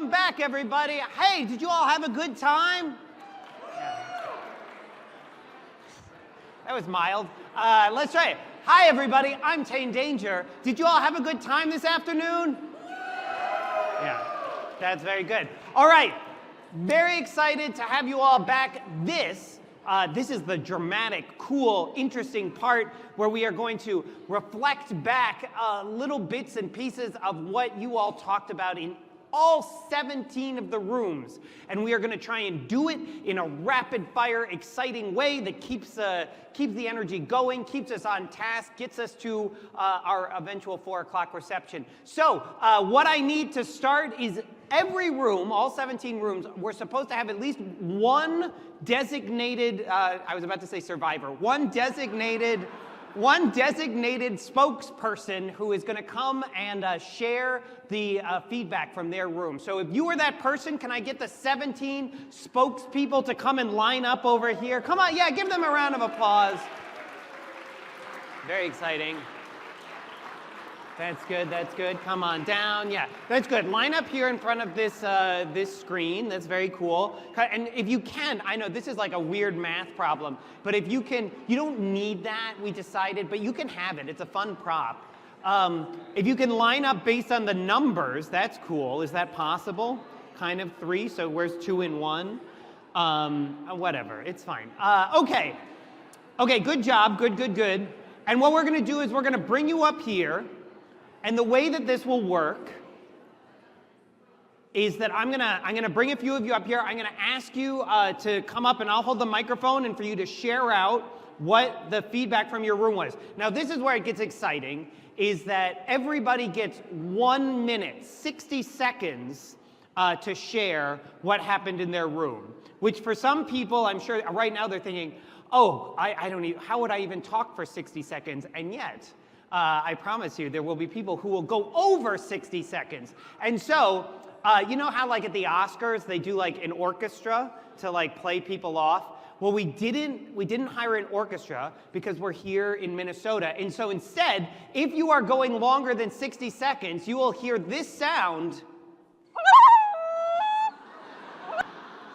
welcome back, everybody. Hey, did you all have a good time? That was mild. Let's try it. Hi, everybody. I'm Tane Danger. Did you all have a good time this afternoon? Yeah, that's very good. All right. Very excited to have you all back. This is the dramatic, cool, interesting part where we are going to reflect back little bits and pieces of what you all talked about in all 17 of the rooms. And we are going to try and do it in a rapid-fire, exciting way that keeps the energy going, keeps us on task, gets us to our eventual 4 o'clock reception. So what I need to start is every room, all 17 rooms, we're supposed to have at least one designated, I was about to say survivor, one designated spokesperson who is going to come and share the feedback from their room. So if you are that person, can I get the 17 spokespeople to come and line up over here? Come on, yeah, give them a round of applause. Very exciting. That's good, that's good. Come on down, yeah, that's good. Line up here in front of this screen, that's very cool. And if you can, I know this is like a weird math problem, but if you can, you don't need that, we decided, but you can have it, it's a fun prop. If you can line up based on the numbers, that's cool. Is that possible? Kind of 3, so where's 2 and 1? Whatever, it's fine. Okay, good job, good. And what we're gonna do is we're gonna bring you up here. And the way that this will work is that I'm gonna bring a few of you up here. I'm gonna ask you to come up and I'll hold the microphone and for you to share out what the feedback from your room was. Now this is where it gets exciting, is that everybody gets 1 minute, 60 seconds to share what happened in their room. Which for some people, I'm sure right now they're thinking, oh, I don't even, how would I even talk for 60 seconds? And yet, I promise you, there will be people who will go over 60 seconds. And so, you know how like at the Oscars, they do like an orchestra to like play people off? Well, we didn't hire an orchestra because we're here in Minnesota. And so instead, if you are going longer than 60 seconds, you will hear this sound. Isn't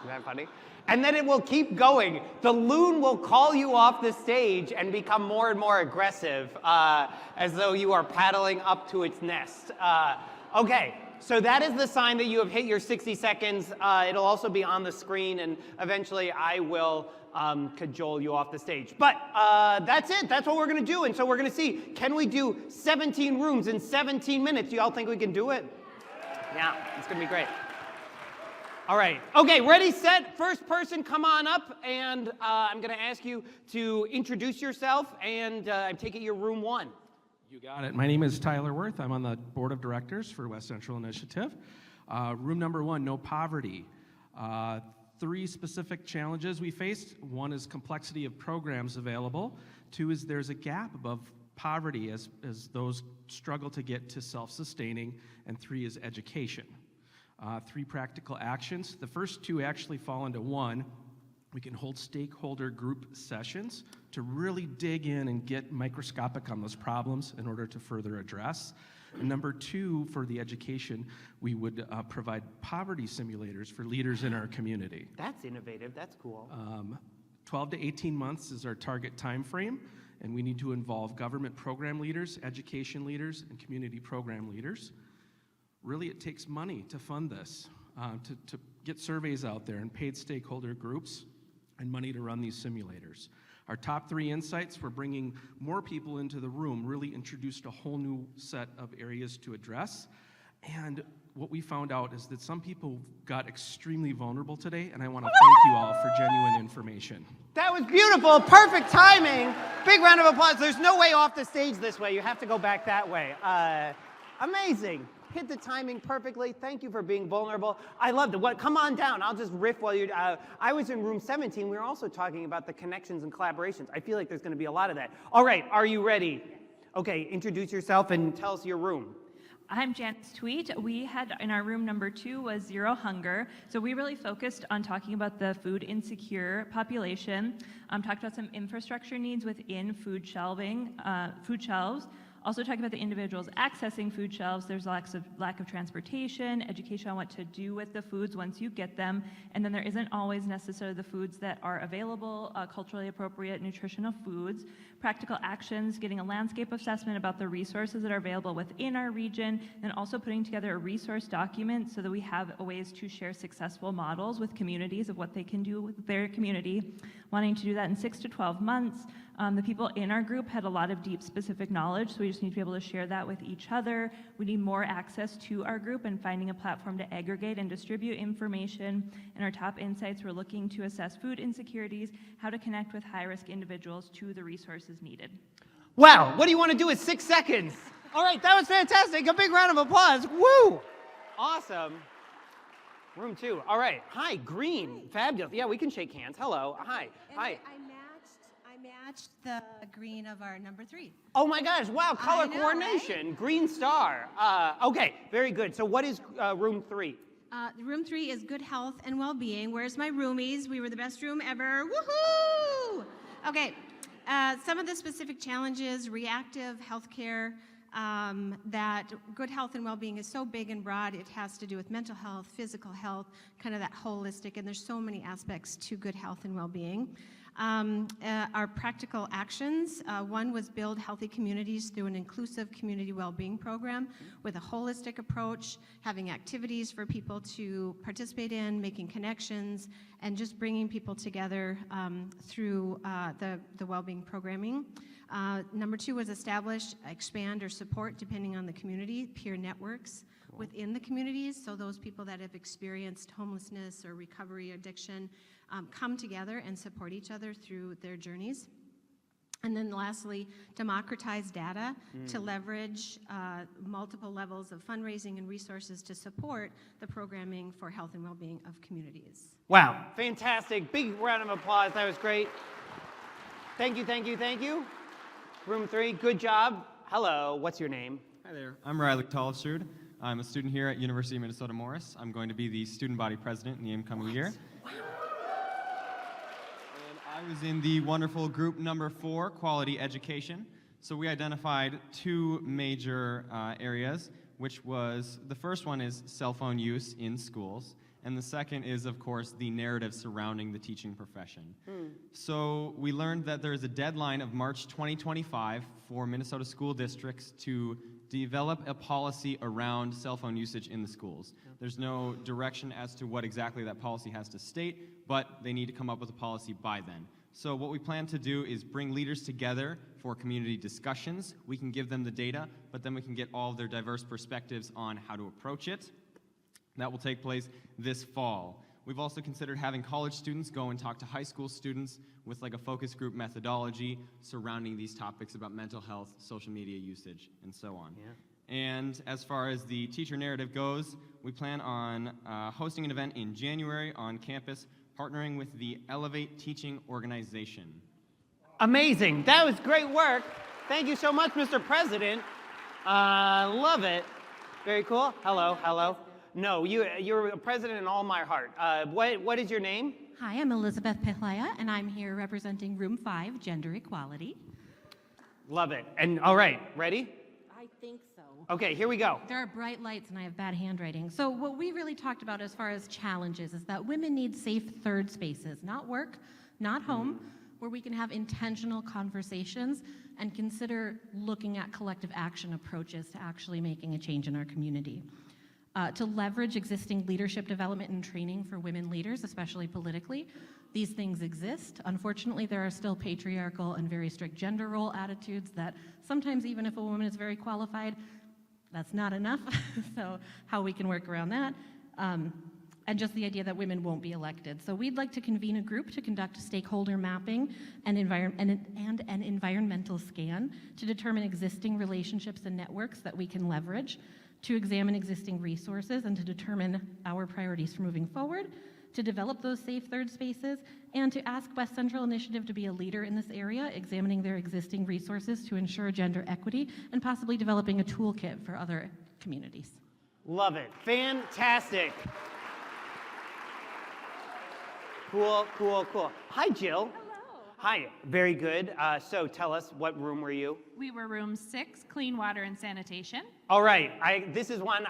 that funny? And then it will keep going. The loon will call you off the stage and become more and more aggressive, as though you are paddling up to its nest. Okay, so that is the sign that you have hit your 60 seconds. It'll also be on the screen, and eventually I will cajole you off the stage. But that's it. That's what we're going to do. And so we're going to see, can we do 17 rooms in 17 minutes? Do y'all think we can do it? Yeah, it's going to be great. All right. Okay, ready, set. First person, come on up, and I'm going to ask you to introduce yourself, and I take it you're room 1. You got it. My name is Tyler Worth. I'm on the board of directors for West Central Initiative. Room number 1, no poverty. 3 specific challenges we faced. 1 is complexity of programs available. 2 is there's a gap above poverty as those struggle to get to self-sustaining. And 3 is education. 3 practical actions. The first 2 actually fall into 1. We can hold stakeholder group sessions to really dig in and get microscopic on those problems in order to further address. And number 2, for the education, we would provide poverty simulators for leaders in our community. That's innovative. That's cool. 12 to 18 months is our target time frame, and we need to involve government program leaders, education leaders, and community program leaders. Really, it takes money to fund this, to get surveys out there and paid stakeholder groups and money to run these simulators. Our top 3 insights for bringing more people into the room really introduced a whole new set of areas to address. And what we found out is that some people got extremely vulnerable today, and I want to thank you all for genuine information. That was beautiful, perfect timing. Big round of applause. There's no way off the stage this way. You have to go back that way. Amazing. Hit the timing perfectly. Thank you for being vulnerable. I loved it. Come on down. I'll just riff while you're... I was in room 17. We were also talking about the connections and collaborations. I feel like there's going to be a lot of that. All right. Are you ready? Okay. Introduce yourself and tell us your room. I'm Janice Tweet. We had, in our room number 2 was Zero Hunger. So we really focused on talking about the food insecure population, talked about some infrastructure needs within food shelves, Also talking about the individuals accessing food shelves, there's lack of transportation, education on what to do with the foods once you get them, and then there isn't always necessarily the foods that are available, culturally appropriate nutritional foods, practical actions, getting a landscape assessment about the resources that are available within our region, and also putting together a resource document so that we have ways to share successful models with communities of what they can do with their community, wanting to do that in 6 to 12 months. The people in our group had a lot of deep specific knowledge, so we just need to be able to share that with each other. We need more access to our group and finding a platform to aggregate and distribute information. And our top insights, we're looking to assess food insecurities, how to connect with high-risk individuals to the resources needed. Wow, what do you want to do with 6 seconds? All right, that was fantastic. A big round of applause. Woo! Awesome. Room 2. All right. Hi, green. Fabulous. Yeah, we can shake hands. Hello. Hi. And Hi. I matched the green of our number 3. Oh my gosh, wow, color I know, coordination. right? Green star. Okay, very good. So what is room 3? Room 3 is good health and well-being. Where's my roomies? We were the best room ever. Woohoo! Okay, some of the specific challenges, reactive healthcare, that good health and well-being is so big and broad. It has to do with mental health, physical health, kind of that holistic, and there's so many aspects to good health and well-being. Our practical actions, one was build healthy communities through an inclusive community well-being program with a holistic approach, having activities for people to participate in, making connections, and just bringing people together through the well-being programming. Number 2 was establish, expand, or support, depending on the community, peer networks within the communities, so those people that have experienced homelessness or recovery addiction come together and support each other through their journeys. And then lastly, democratize data to leverage multiple levels of fundraising and resources to support the programming for health and well-being of communities. Wow, fantastic. Big round of applause. That was great. Thank you, thank you, thank you. Room 3, good job. Hello, what's your name? Hi there, I'm Riley Talsrud. I'm a student here at University of Minnesota Morris. I'm going to be the student body president in the incoming year. Wow. And I was in the wonderful group number 4, quality education. So we identified 2 major areas, which was, the first one is cell phone use in schools, and the second is, of course, the narrative surrounding the teaching profession. So we learned that there is a deadline of March 2025 for Minnesota school districts to develop a policy around cell phone usage in the schools. There's no direction as to what exactly that policy has to state, but they need to come up with a policy by then. So what we plan to do is bring leaders together for community discussions. We can give them the data, but then we can get all of their diverse perspectives on how to approach it. That will take place this fall. We've also considered having college students go and talk to high school students with like a focus group methodology surrounding these topics about mental health, social media usage, and so on. Yeah. And as far as the teacher narrative goes, we plan on hosting an event in January on campus, partnering with the Elevate Teaching Organization. Amazing. That was great work. Thank you so much, Mr. President. Love it. Very cool. Hello, hello. No, you're a president in all my heart. What is your name? Hi, I'm Elizabeth Pehlaya, and I'm here representing Room 5, Gender Equality. Love it. And all right, ready? I think so. Okay, here we go. There are bright lights, and I have bad handwriting. So what we really talked about as far as challenges is that women need safe third spaces, not work, not home, where we can have intentional conversations and consider looking at collective action approaches to actually making a change in our community. To leverage existing leadership development and training for women leaders, especially politically. These things exist. Unfortunately, there are still patriarchal and very strict gender role attitudes that sometimes even if a woman is very qualified, that's not enough. So how we can work around that. And just the idea that women won't be elected. So we'd like to convene a group to conduct stakeholder mapping and an environmental scan to determine existing relationships and networks that we can leverage, to examine existing resources and to determine our priorities for moving forward, to develop those safe third spaces, and to ask West Central Initiative to be a leader in this area, examining their existing resources to ensure gender equity, and possibly developing a toolkit for other communities. Love it. Fantastic. Cool, cool, cool. Hi, Jill. Hi, very good. So tell us, what room were you? We were room 6, clean water and sanitation. All right, this is one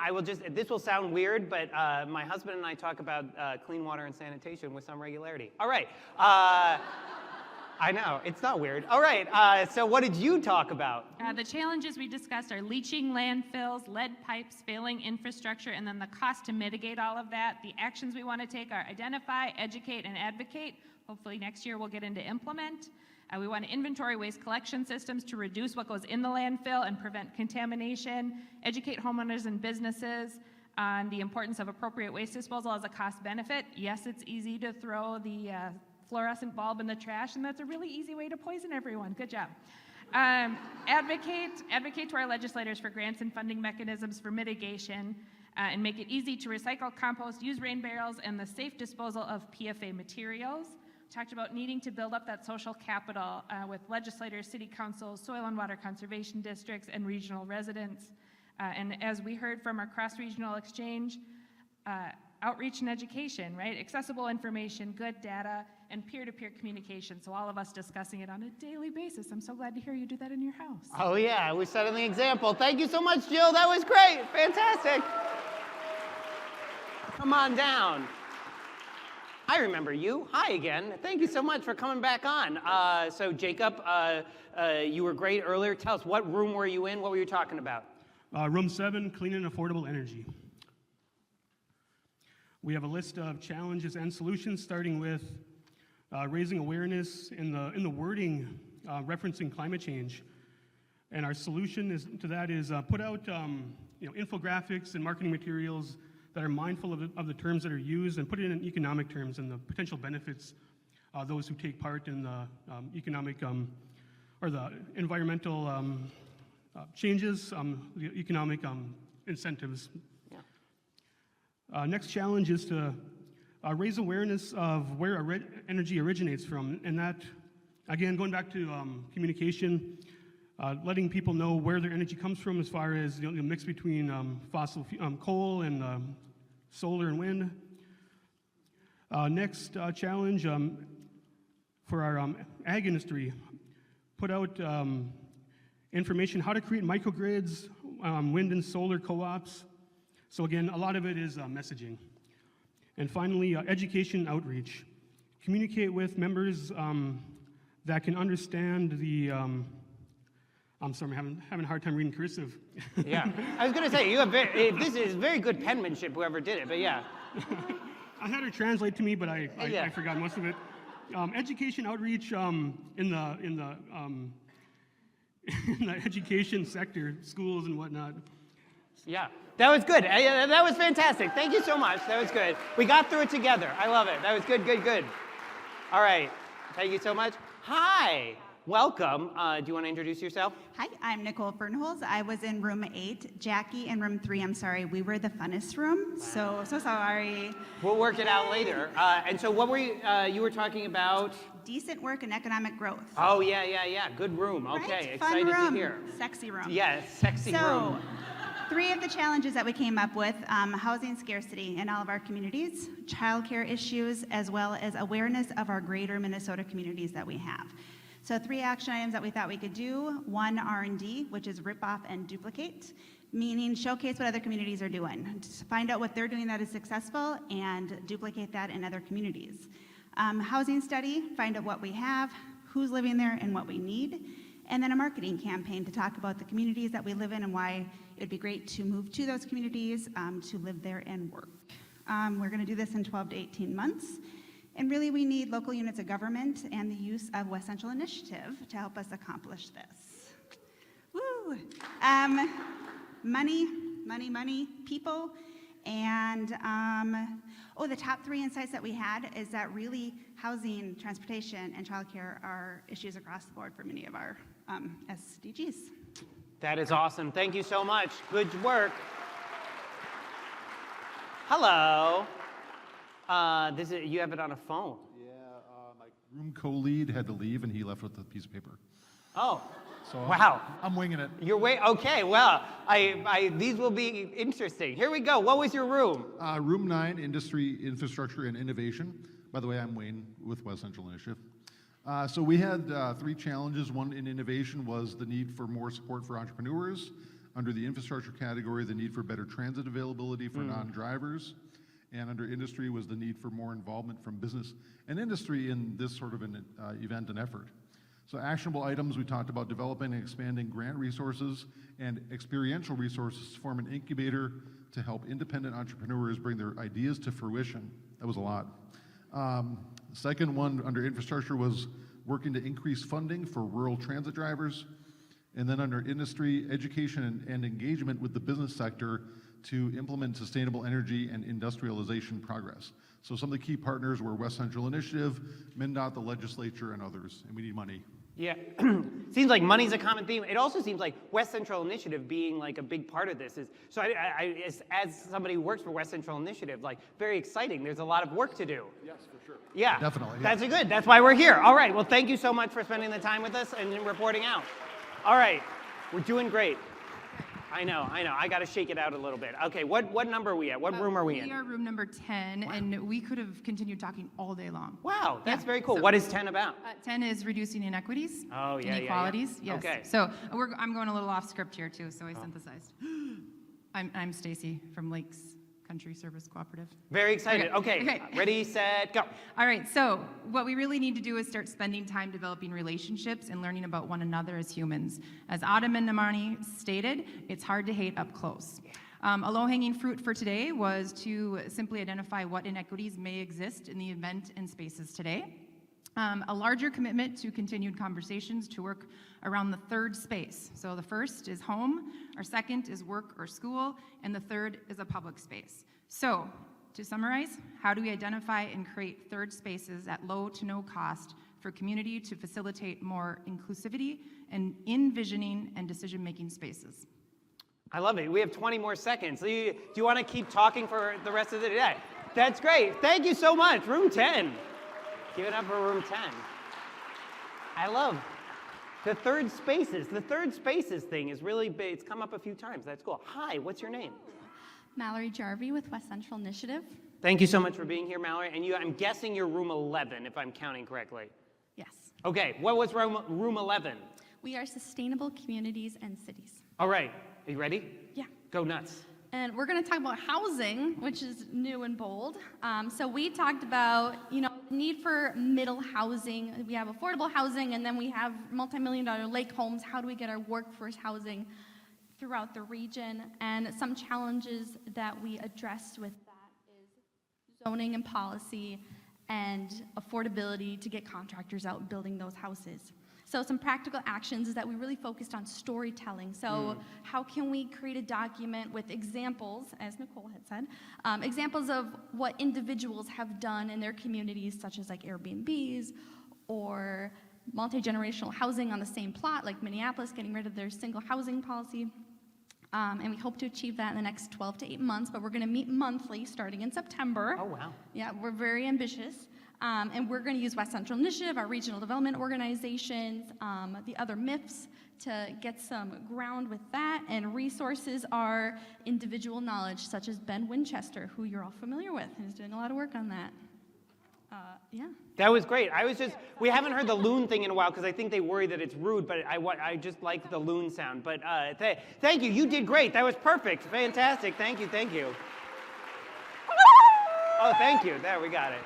this will sound weird, but my husband and I talk about clean water and sanitation with some regularity. All right, I know, it's not weird. All right, so what did you talk about? The challenges we discussed are leaching landfills, lead pipes, failing infrastructure, and then the cost to mitigate all of that. The actions we want to take are identify, educate, and advocate. Hopefully next year we'll get into implement. We want to inventory waste collection systems to reduce what goes in the landfill and prevent contamination, educate homeowners and businesses on the importance of appropriate waste disposal as a cost benefit. Yes, it's easy to throw the fluorescent bulb in the trash, and that's a really easy way to poison everyone. Good job. Advocate to our legislators for grants and funding mechanisms for mitigation, and make it easy to recycle, compost, use rain barrels, and the safe disposal of PFA materials. Talked about needing to build up that social capital with legislators, city councils, soil and water conservation districts, and regional residents. And as we heard from our cross-regional exchange, outreach and education, right? Accessible information, good data, and peer-to-peer communication. So all of us discussing it on a daily basis. I'm so glad to hear you do that in your house. Oh yeah, we're setting the example. Thank you so much, Jill. That was great. Fantastic. Come on down. I remember you. Hi again. Thank you so much for coming back on. So Jacob, you were great earlier. Tell us, what room were you in? What were you talking about? Room 7, clean and affordable energy. We have a list of challenges and solutions, starting with raising awareness in the wording referencing climate change. And our solution to that is put out infographics and marketing materials that are mindful of the terms that are used, and put it in economic terms and the potential benefits those who take part in the economic or the environmental changes, the economic incentives. Yeah. Next challenge is to raise awareness of where our energy originates from, and that, again, going back to communication, letting people know where their energy comes from, as far as the mix between fossil coal and solar and wind. Next challenge for our ag industry, put out information how to create microgrids, wind and solar co-ops. So again, a lot of it is messaging. And finally, education outreach. Communicate with members that can understand the I'm sorry, I'm having a hard time reading cursive. Yeah, I was going to say, this is very good penmanship, whoever did it, but yeah. I had her translate to me, but I forgot most of it. Education outreach in the education sector, schools and whatnot. Yeah, that was good. That was fantastic. Thank you so much. That was good. We got through it together. I love it. That was good, good, good. All right. Thank you so much. Hi. Welcome. Do you want to introduce yourself? Hi, I'm Nicole Fernholz. I was in room 8. Jackie in room 3. I'm sorry, we were the funnest room. So sorry. We'll work it out later. And so what were you were talking about? Decent work and economic growth. Oh, yeah. Good room. Okay, Right? excited Fun room. to hear. Sexy room. Yeah, sexy room. 3 of the challenges that we came up with, housing scarcity in all of our communities, childcare issues, as well as awareness of our greater Minnesota communities that we have. So 3 action items that we thought we could do. 1, R&D, which is rip off and duplicate, meaning showcase what other communities are doing. Just find out what they're doing that is successful and duplicate that in other communities. Housing study, find out what we have, who's living there, and what we need. And then a marketing campaign to talk about the communities that we live in and why it would be great to move to those communities to live there and work. We're going to do this in 12 to 18 months. And really, we need local units of government and the use of West Central Initiative to help us accomplish this. Woo! Money, people, and the top 3 insights that we had is that really housing, transportation, and childcare are issues across the board for many of our SDGs. That is awesome. Thank you so much. Good work. Hello. You have it on a phone. Yeah, my room co-lead had to leave, and he left with a piece of paper. Oh, So wow. I'm winging it. Okay, well, these will be interesting. Here we go. What was your room? Room 9, Industry, Infrastructure, and Innovation. By the way, I'm Wayne with West Central Initiative. So we had 3 challenges. One in innovation was the need for more support for entrepreneurs. Under the infrastructure category, the need for better transit availability for non-drivers. And under industry was the need for more involvement from business and industry in this sort of an event and effort. So actionable items, we talked about developing and expanding grant resources and experiential resources to form an incubator to help independent entrepreneurs bring their ideas to fruition. That was a lot. Second one under infrastructure was working to increase funding for rural transit drivers. And then under industry, education and engagement with the business sector to implement sustainable energy and industrialization progress. So some of the key partners were West Central Initiative, MnDOT, the legislature, and others, and we need money. Yeah, seems like money's a common theme. It also seems like West Central Initiative being like a big part of this is, so as somebody who works for West Central Initiative, like very exciting. There's a lot of work to do. Yes, for sure. Yeah, Definitely, yeah. That's good. That's why we're here. All right, well, thank you so much for spending the time with us and reporting out. All right, we're doing great. I know. I got to shake it out a little bit. Okay, what number are we at? What room are we in? We are room number 10, and we could have continued talking all day long. Wow, that's Yeah, very cool. so- what is 10 about? 10 is reducing inequities, Oh, yeah, inequalities. yeah. Yes. Okay. So I'm going a little off script here too, so I synthesized. I'm Stacy from Lakes Country Service Cooperative. Very excited. Okay, ready, set, go. All right, so what we really need to do is start spending time developing relationships and learning about one another as humans. As Autumn and Namani stated, it's hard to hate up close. A low-hanging fruit for today was to simply identify what inequities may exist in the event and spaces today. A larger commitment to continued conversations to work around the third space. So the first is home, our second is work or school, and the third is a public space. So to summarize, how do we identify and create third spaces at low to no cost for community to facilitate more inclusivity and envisioning and decision-making spaces? I love it. We have 20 more seconds. Do you want to keep talking for the rest of the day? That's great. Thank you so much. Room 10. Give it up for room 10. I love the third spaces. The third spaces thing is really big. It's come up a few times. That's cool. Hi, what's your name? Mallory Jarvie with West Central Initiative. Thank you so much for being here, Mallory. And I'm guessing you're room 11, if I'm counting correctly. Yes. Okay, what was room 11? We are sustainable communities and cities. All right, are you ready? Yeah. Go nuts. And we're going to talk about housing, which is new and bold. So we talked about, need for middle housing. We have affordable housing, and then we have multi-million-dollar lake homes. How do we get our workforce housing throughout the region? And some challenges that we addressed with that is zoning and policy and affordability to get contractors out building those houses. So some practical actions is that we really focused on storytelling. So how can we create a document with examples, as Nicole had said, examples of what individuals have done in their communities, such as like Airbnbs or multi-generational housing on the same plot, like Minneapolis getting rid of their single housing policy. And we hope to achieve that in the next 12 to 8 months, but we're going to meet monthly starting in September. Oh, wow. Yeah, we're very ambitious. And we're going to use West Central Initiative, our regional development organizations, the other MIFs to get some ground with that. And resources are individual knowledge, such as Ben Winchester, who you're all familiar with, and is doing a lot of work on that. Yeah. That was great. We haven't heard the loon thing in a while because I think they worry that it's rude, but I just like the loon sound. But thank you. You did great. That was perfect. Fantastic. Thank you. Oh, thank you. There, we got it.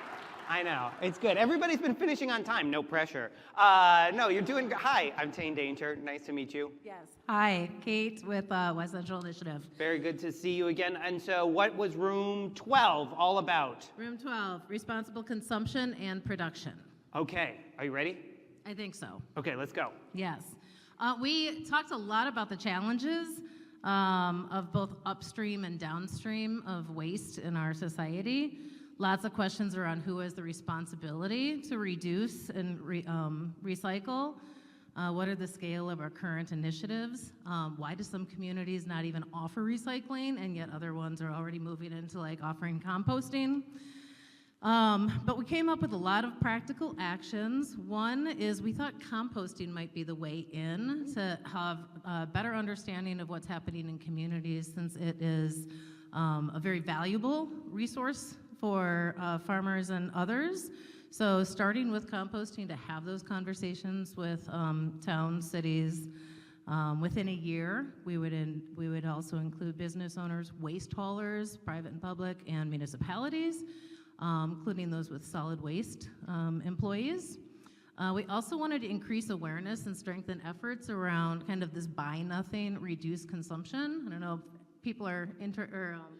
I know. It's good. Everybody's been finishing on time. No pressure. No, you're doing good. Hi, I'm Tane Danger. Nice to meet you. Yes. Hi, Kate with West Central Initiative. Very good to see you again. And so what was room 12 all about? Room 12, responsible consumption and production. Okay. Are you ready? I think so. Okay, let's go. Yes. We talked a lot about the challenges of both upstream and downstream of waste in our society. Lots of questions around who has the responsibility to reduce and recycle. What are the scale of our current initiatives? Why do some communities not even offer recycling, and yet other ones are already moving into like offering composting? But we came up with a lot of practical actions. One is we thought composting might be the way in to have a better understanding of what's happening in communities, since it is a very valuable resource for farmers and others. So starting with composting, to have those conversations with towns, cities. Within a year, we would also include business owners, waste haulers, private and public, and municipalities, including those with solid waste employees. We also wanted to increase awareness and strengthen efforts around kind of this buy nothing, reduce consumption. I don't know if people are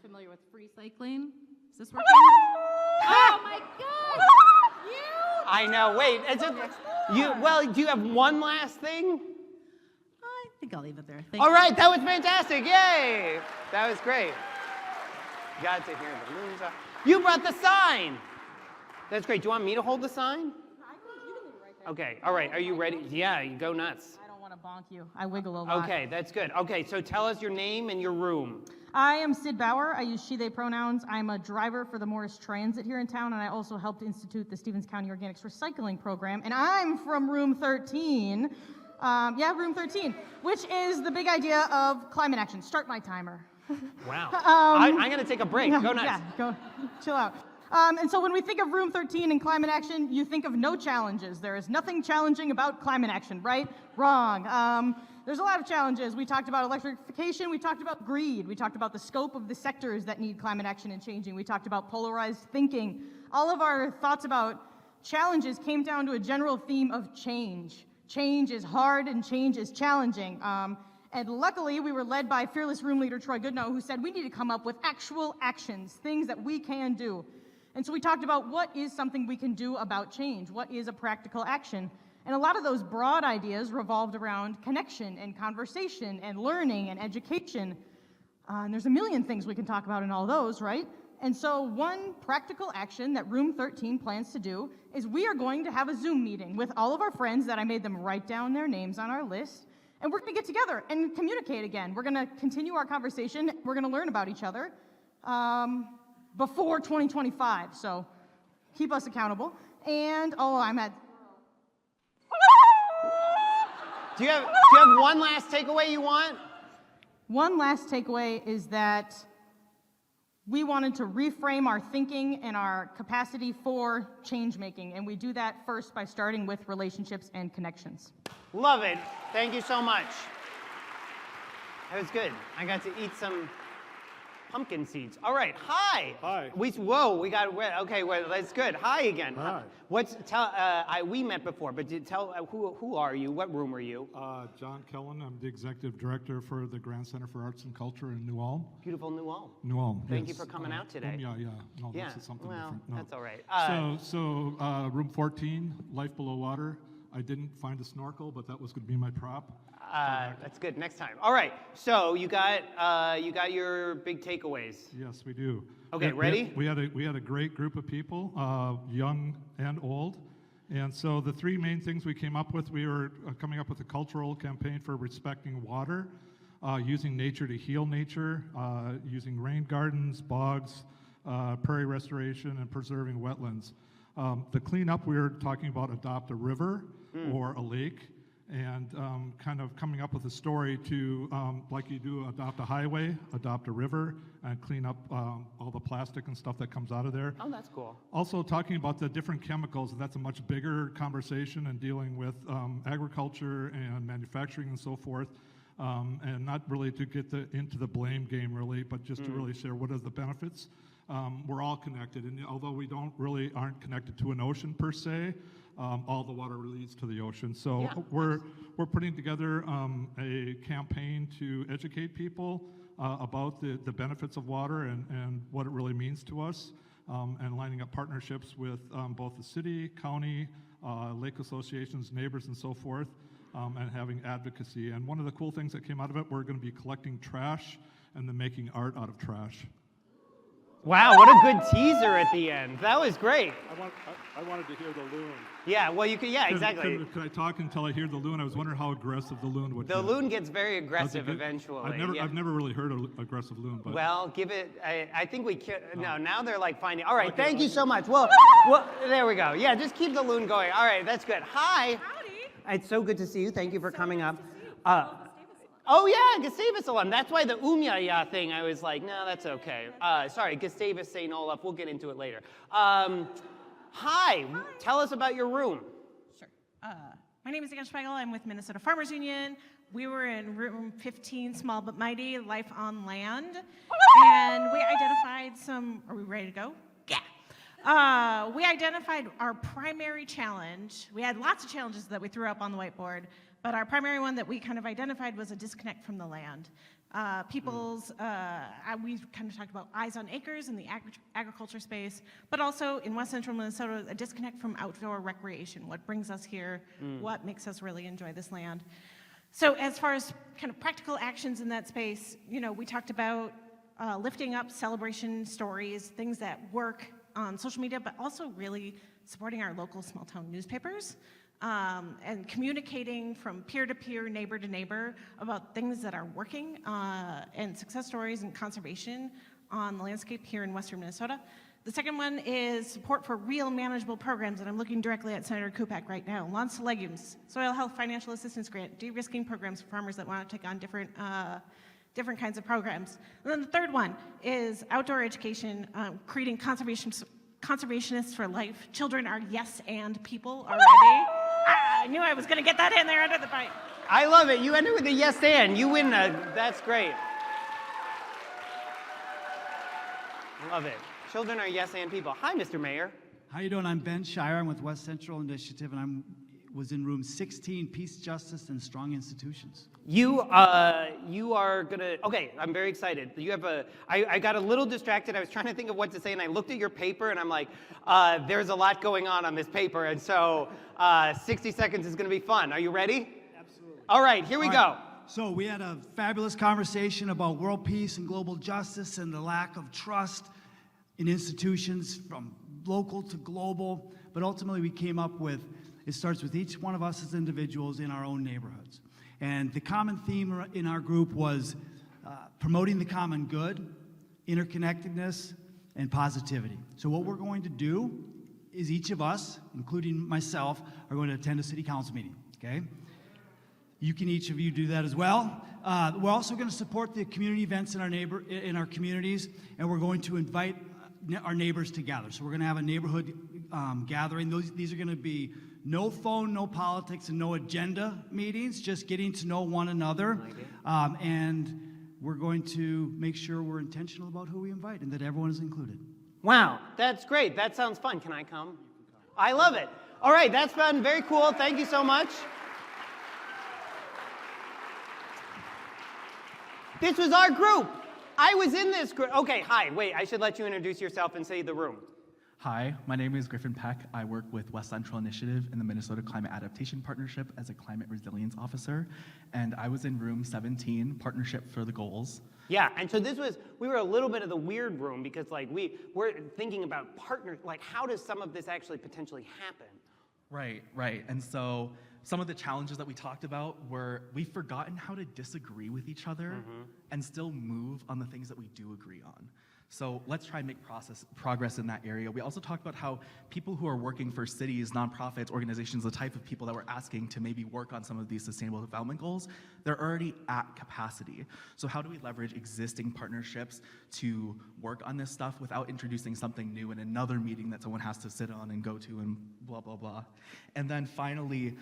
familiar with free cycling. Is this working? Oh my God! I know. Wait, well, do you have one last thing? I think I'll leave it there. Thank All you. right, that was fantastic. Yay! That was great. Got to hear the balloons. You brought the sign. That's great. Do you want me to hold the sign? Okay, all right. Are you ready? Yeah, you go nuts. I don't want to bonk you. I wiggle a lot. Okay, that's good. Okay, so tell us your name and your room. I am Sid Bauer. I use she, they pronouns. I'm a driver for the Morris Transit here in town, and I also helped institute the Stevens County Organics Recycling Program. And I'm from room 13. Room 13, which is the big idea of climate action. Start my timer. Wow. I'm going to take a break. Go nuts. Yeah, go chill out. And so when we think of room 13 and climate action, you think of no challenges. There is nothing challenging about climate action, right? Wrong. There's a lot of challenges. We talked about electrification. We talked about greed. We talked about the scope of the sectors that need climate action and changing. We talked about polarized thinking. All of our thoughts about challenges came down to a general theme of change. Change is hard and change is challenging. And luckily, we were led by fearless room leader Troy Goodnow, who said we need to come up with actual actions, things that we can do. And so we talked about what is something we can do about change, what is a practical action. And a lot of those broad ideas revolved around connection and conversation and learning and education. And there's a million things we can talk about in all those, right? And so one practical action that Room 13 plans to do is we are going to have a Zoom meeting with all of our friends that I made them write down their names on our list. And we're going to get together and communicate again. We're going to continue our conversation. We're going to learn about each other before 2025. So keep us accountable. And, I'm at... Do you have one last takeaway you want? One last takeaway is that we wanted to reframe our thinking and our capacity for change making, and we do that first by starting with relationships and connections. Love it. Thank you so much. That was good. I got to eat some pumpkin seeds. All right. Hi. Hi. We got okay. Well, that's good. Hi again. Hi. We met before, but tell who are you? What room are you? John Kellen. I'm the executive director for the Grand Center for Arts and Culture in New Ulm. Beautiful New Ulm. New Ulm. Thank yes. you for coming out today. Yeah. No, Yeah. this is something Well, different. No. that's all right. So room 14, life below water. I didn't find a snorkel, but that was going to be my prop. That's good. Next time. All right. So you got your big takeaways. Yes, we do. Okay. Ready? We had a great group of people, young and old. And so the three main things we came up with, we were coming up with a cultural campaign for respecting water, using nature to heal nature, using rain gardens, bogs, prairie restoration, and preserving wetlands. The cleanup, we were talking about adopt a river or a lake, and kind of coming up with a story to, like you do, adopt a highway, adopt a river, and clean up all the plastic and stuff that comes out of there. Oh, that's cool. Also talking about the different chemicals, that's a much bigger conversation, and dealing with agriculture and manufacturing and so forth. And not really to get into the blame game really, but just to really share what are the benefits. We're all connected, and although we aren't connected to an ocean per se, all the water leads to the ocean. So Yeah. we're putting together a campaign to educate people about the benefits of water and what it really means to us, and lining up partnerships with both the city, county, lake associations, neighbors, and so forth, and having advocacy. And one of the cool things that came out of it, we're going to be collecting trash and then making art out of trash. Wow, what a good teaser at the end. That was great. I wanted to hear the loon. Yeah, well, you could, yeah, exactly. Could I talk until I hear the loon? I was wondering how aggressive the loon would be. The loon gets very aggressive eventually. I've never really heard an aggressive loon. But well, give it, I think we can, no, now they're like finding, all right, thank you so much. Well, there we go. Yeah, just keep the loon going. All right, that's good. Hi. Howdy. It's so good to see you. Thank you for coming up. Oh yeah, Gustavus alum. That's why the Umya thing, I was like, no, that's okay. Sorry, Gustavus St. Olaf. We'll get into it later. Hi, tell us about your room. Sure. My name is Ann Schweigel. I'm with Minnesota Farmers Union. We were in room 15, small but mighty, life on land. And we identified some, are we ready to go? Yeah. We identified our primary challenge. We had lots of challenges that we threw up on the whiteboard, but our primary one that we kind of identified was a disconnect from the land. We kind of talked about eyes on acres in the agriculture space, but also in West Central Minnesota, a disconnect from outdoor recreation, what brings us here, what makes us really enjoy this land. So as far as kind of practical actions in that space, we talked about lifting up celebration stories, things that work on social media, but also really supporting our local small town newspapers. And communicating from peer to peer, neighbor to neighbor about things that are working and success stories and conservation on the landscape here in Western Minnesota. The second one is support for real manageable programs, and I'm looking directly at Senator Kupak right now. Lawns to Legumes, Soil Health Financial Assistance Grant, de-risking programs for farmers that want to take on different kinds of programs. And then the third one is outdoor education, creating conservationists for life. Children are yes and people already. I knew I was going to get that in there under the bite. I love it. You ended with a yes and. You win. That's great. Love it. Children are yes and people. Hi, Mr. Meyer. How you doing? I'm Ben Shire. I'm with West Central Initiative, and I was in room 16, Peace, Justice, and Strong Institutions. You are gonna. Okay, I'm very excited. You have I got a little distracted. I was trying to think of what to say, and I looked at your paper, and I'm like, there's a lot going on this paper, and so 60 seconds is gonna be fun. Are you ready? Absolutely. All right, here we go. So we had a fabulous conversation about world peace and global justice and the lack of trust in institutions from local to global. But ultimately, we came up with. It starts with each one of us as individuals in our own neighborhoods. And the common theme in our group was promoting the common good, interconnectedness, and positivity. So what we're going to do is each of us, including myself, are going to attend a city council meeting, okay? You can each of you do that as well. We're also going to support the community events in our communities, and we're going to invite our neighbors together. So we're going to have a neighborhood gathering. These are going to be no phone, no politics, and no agenda meetings, just getting to know one another. And we're going to make sure we're intentional about who we invite and that everyone is included. Wow, that's great. That sounds fun. Can I come? I love it. All right, that's fun. Very cool. Thank you so much. This was our group. I was in this group. Okay, hi. Wait, I should let you introduce yourself and say the room. Hi, my name is Griffin Peck. I work with West Central Initiative in the Minnesota Climate Adaptation Partnership as a climate resilience officer, and I was in room 17, Partnership for the Goals. Yeah, and so we were a little bit of the weird room because we're thinking about partners, how does some of this actually potentially happen? Right, and so some of the challenges that we talked about were we've forgotten how to disagree with each other and still move on the things that we do agree on. So let's try and make progress in that area. We also talked about how people who are working for cities, nonprofits, organizations, the type of people that we're asking to maybe work on some of these sustainable development goals, they're already at capacity. So how do we leverage existing partnerships to work on this stuff without introducing something new in another meeting that someone has to sit on and go to and blah, blah, blah. And then finally,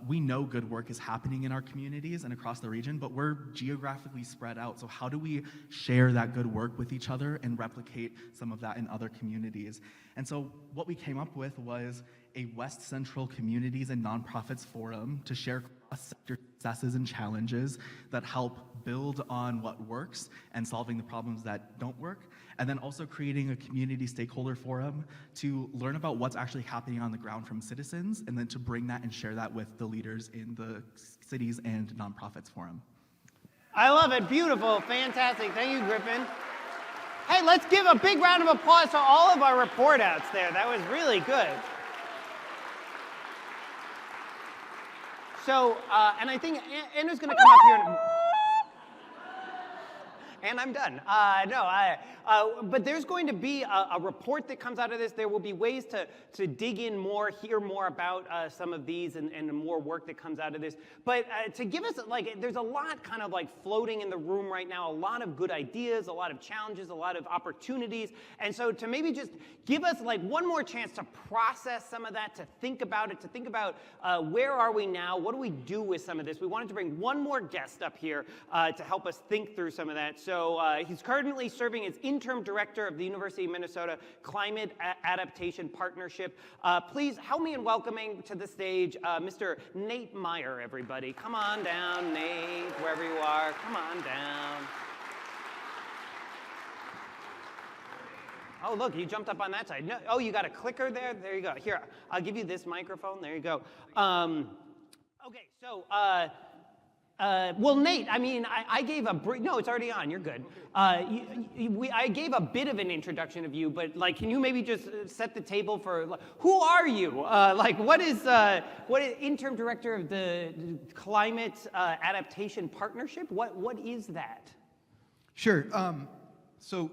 we know good work is happening in our communities and across the region, but we're geographically spread out. So how do we share that good work with each other and replicate some of that in other communities? And so what we came up with was a West Central Communities and Nonprofits Forum to share cross-sector successes and challenges that help build on what works and solving the problems that don't work, and then also creating a community stakeholder forum to learn about what's actually happening on the ground from citizens, and then to bring that and share that with the leaders in the cities and nonprofits forum. I love it. Beautiful. Fantastic. Thank you, Griffin. Hey, let's give a big round of applause to all of our report outs there. That was really good. So, and I think Andrew's going to come up here. And I'm done. But there's going to be a report that comes out of this. There will be ways to dig in more, hear more about some of these and more work that comes out of this. But to give us, there's a lot kind of floating in the room right now, a lot of good ideas, a lot of challenges, a lot of opportunities. And so to maybe just give us one more chance to process some of that, to think about it, to think about where are we now, what do we do with some of this. We wanted to bring one more guest up here to help us think through some of that. So he's currently serving as interim director of the University of Minnesota Climate Adaptation Partnership. Please help me in welcoming to the stage Mr. Nate Meyer, everybody. Come on down, Nate, wherever you are. Come on down. Oh, look, you jumped up on that side. No, oh, you got a clicker there? There you go. Here, I'll give you this microphone. There you go. Okay, so, well, Nate, I mean, I gave a brief, no, it's already on, you're good. I gave a bit of an introduction of you, but can you maybe just set the table for, who are you? What is interim director of the Climate Adaptation Partnership? What is that? Sure, so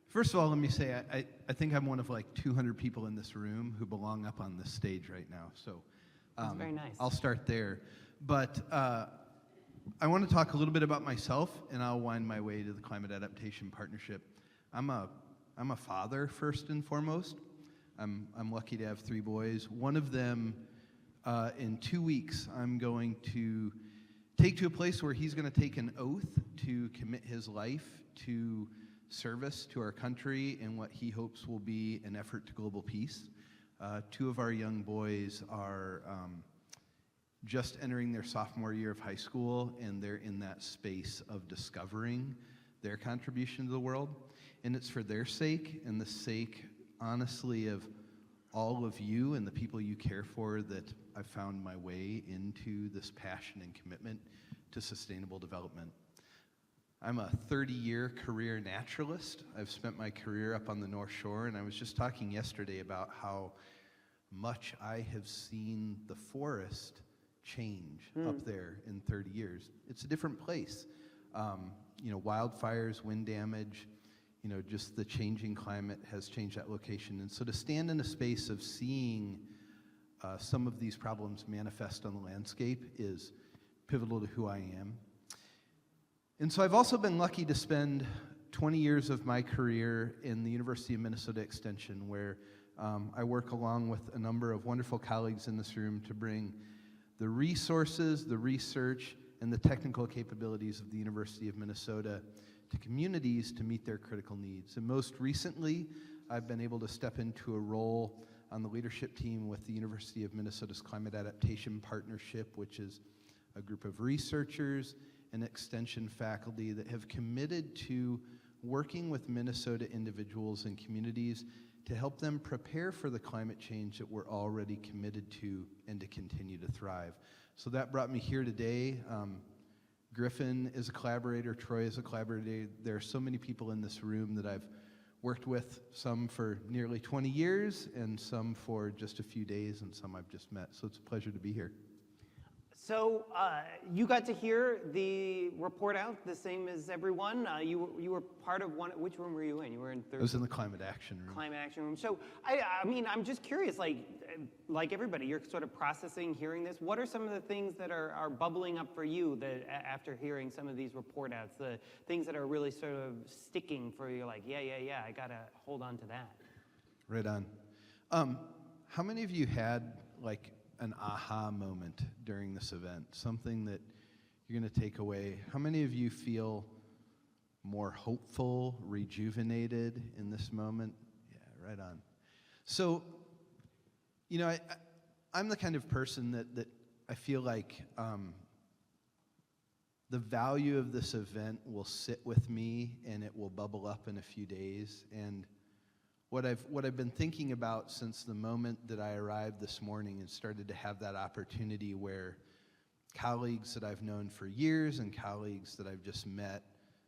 first of all, let me say, I think I'm one of 200 people in this room who belong up on this stage right now, so. That's very nice. I'll start there. But I want to talk a little bit about myself, and I'll wind my way to the Climate Adaptation Partnership. I'm a father, first and foremost. I'm lucky to have 3 boys. One of them, in 2 weeks, I'm going to take to a place where he's going to take an oath to commit his life to service to our country in what he hopes will be an effort to global peace. 2 of our young boys are just entering their sophomore year of high school, and they're in that space of discovering their contribution to the world. And it's for their sake and the sake, honestly, of all of you and the people you care for that I've found my way into this passion and commitment to sustainable development. I'm a 30-year career naturalist. I've spent my career up on the North Shore, and I was just talking yesterday about how much I have seen the forest change up there in 30 years. It's a different place. Wildfires, wind damage, just the changing climate has changed that location. And so to stand in a space of seeing some of these problems manifest on the landscape is pivotal to who I am. And so I've also been lucky to spend 20 years of my career in the University of Minnesota Extension, where I work along with a number of wonderful colleagues in this room to bring the resources, the research, and the technical capabilities of the University of Minnesota to communities to meet their critical needs. And most recently, I've been able to step into a role on the leadership team with the University of Minnesota's Climate Adaptation Partnership, which is a group of researchers and extension faculty that have committed to working with Minnesota individuals and communities to help them prepare for the climate change that we're already committed to and to continue to thrive. So that brought me here today. Griffin is a collaborator, Troy is a collaborator. There are so many people in this room that I've worked with, some for nearly 20 years and some for just a few days and some I've just met. So it's a pleasure to be here. So you got to hear the report out the same as everyone. You were part of one. Which room were you in? You were in third. I was in the climate action room. Climate action room. So I mean, I'm just curious. Like everybody, you're sort of processing, hearing this. What are some of the things that are bubbling up for you that after hearing some of these report outs? The things that are really sort of sticking for you. Like, yeah. I gotta hold on to that. Right on. How many of you had an aha moment during this event, something that you're going to take away? How many of you feel more hopeful, rejuvenated in this moment? Yeah, right on. So, I'm the kind of person that I feel like the value of this event will sit with me and it will bubble up in a few days. And what I've been thinking about since the moment that I arrived this morning and started to have that opportunity where colleagues that I've known for years and colleagues that I've just met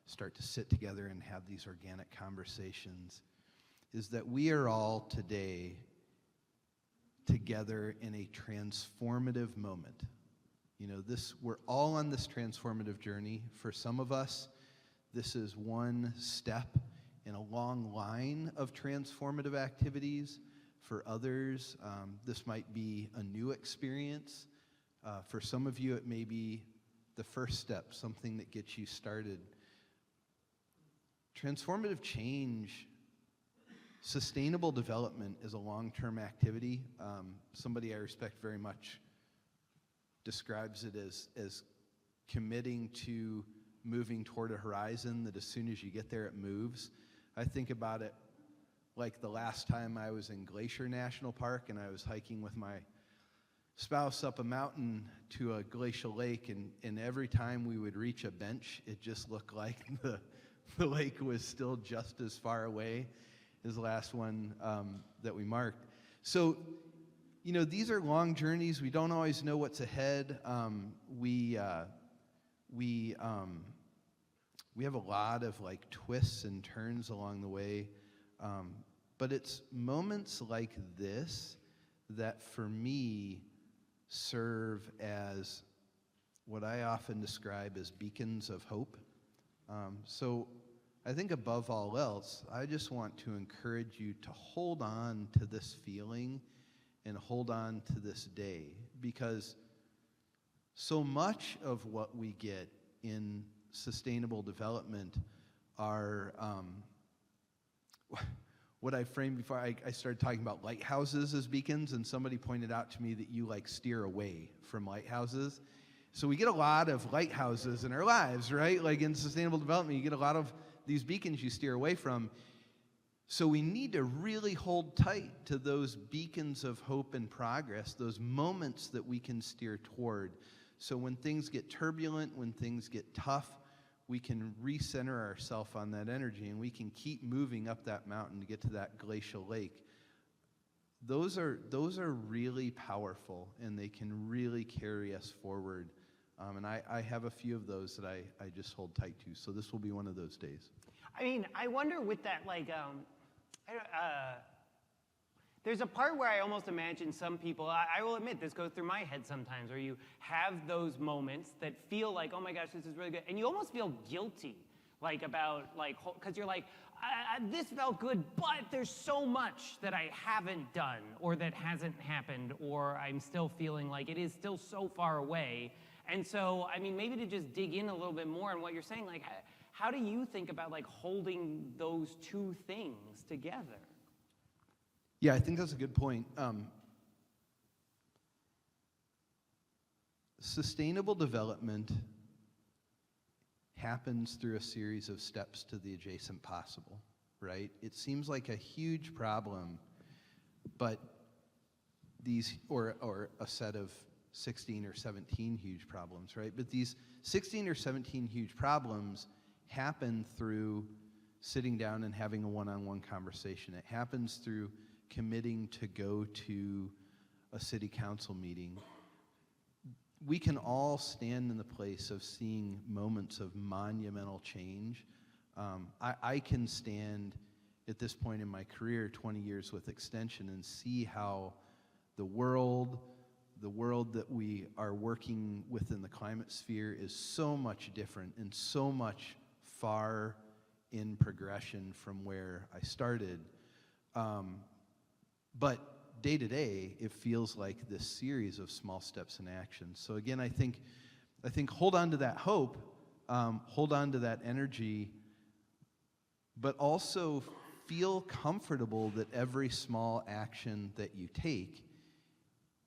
start to sit together and have these organic conversations is that we are all today together in a transformative moment. We're all on this transformative journey. For some of us, this is one step in a long line of transformative activities. For others, this might be a new experience. For some of you, it may be the first step, something that gets you started. Transformative change, sustainable development is a long-term activity. Somebody I respect very much describes it as committing to moving toward a horizon that as soon as you get there, it moves. I think about it like the last time I was in Glacier National Park and I was hiking with my spouse up a mountain to a glacial lake, and every time we would reach a bench, it just looked like the lake was still just as far away as the last one that we marked. So, you know, these are long journeys. We don't always know what's ahead. We have a lot of like twists and turns along the way. But it's moments like this that for me serve as what I often describe as beacons of hope. So I think above all else, I just want to encourage you to hold on to this feeling and hold on to this day, because so much of what we get in sustainable development are what I framed before I started talking about lighthouses as beacons, and somebody pointed out to me that you like steer away from lighthouses. So we get a lot of lighthouses in our lives, right? Like in sustainable development, you get a lot of these beacons you steer away from. So we need to really hold tight to those beacons of hope and progress, those moments that we can steer toward. So when things get turbulent, when things get tough, we can recenter ourselves on that energy, and we can keep moving up that mountain to get to that glacial lake. Those are really powerful, and they can really carry us forward. And I have a few of those that I just hold tight to. So this will be one of those days. I mean, I wonder with that, like, there's a part where I almost imagine some people, I will admit this goes through my head sometimes, where you have those moments that feel like, oh my gosh, this is really good. And you almost feel guilty, like about, like, because you're like, this felt good, but there's so much that I haven't done or that hasn't happened, or I'm still feeling like it is still so far away. And so, I mean, maybe to just dig in a little bit more on what you're saying, like, how do you think about like holding those two things together? Yeah, I think that's a good point. Sustainable development happens through a series of steps to the adjacent possible, right? It seems like a huge problem, but these, or a set of 16 or 17 huge problems, right? But these 16 or 17 huge problems happen through sitting down and having a one-on-one conversation. It happens through committing to go to a city council meeting. We can all stand in the place of seeing moments of monumental change. I can stand at this point in my career, 20 years with Extension, and see how the world that we are working within the climate sphere is so much different and so much far in progression from where I started. But day to day, it feels like this series of small steps in action. So again, I think hold on to that hope, hold on to that energy, but also feel comfortable that every small action that you take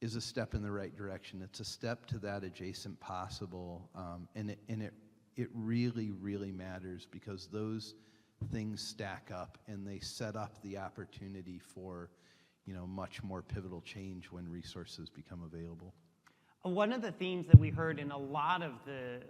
is a step in the right direction. It's a step to that adjacent possible, and it really, really matters, because those things stack up and they set up the opportunity for, you know, much more pivotal change when resources become available. One of the themes that we heard in a lot of the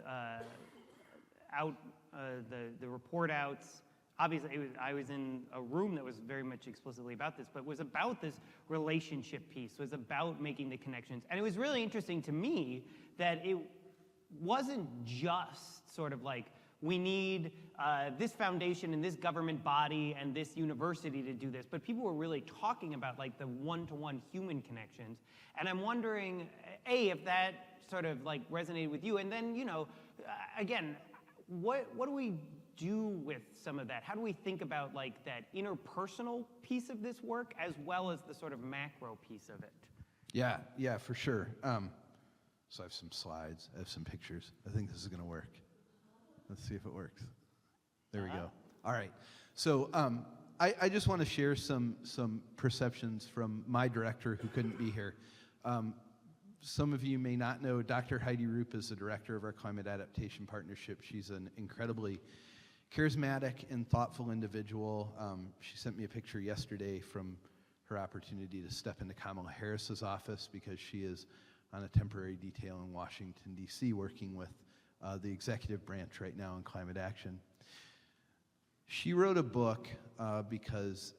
report outs, obviously I was in a room that was very much explicitly about this, but was about this relationship piece, was about making the connections. And it was really interesting to me that it wasn't just sort of like, we need this foundation and this government body and this university to do this, but people were really talking about like the one-to-one human connections. And I'm wondering, A, if that sort of like resonated with you, and then, you know, again, what do we do with some of that? How do we think about like that interpersonal piece of this work as well as the sort of macro piece of it? Yeah, for sure. So I have some slides, I have some pictures. I think this is going to work. Let's see if it works. There we go. All right. So I just want to share some perceptions from my director who couldn't be here. Some of you may not know Dr. Heidi Roop is the director of our Climate Adaptation Partnership. She's an incredibly charismatic and thoughtful individual. She sent me a picture yesterday from her opportunity to step into Kamala Harris's office because she is on a temporary detail in Washington, D.C., working with the executive branch right now in climate action. She wrote a book because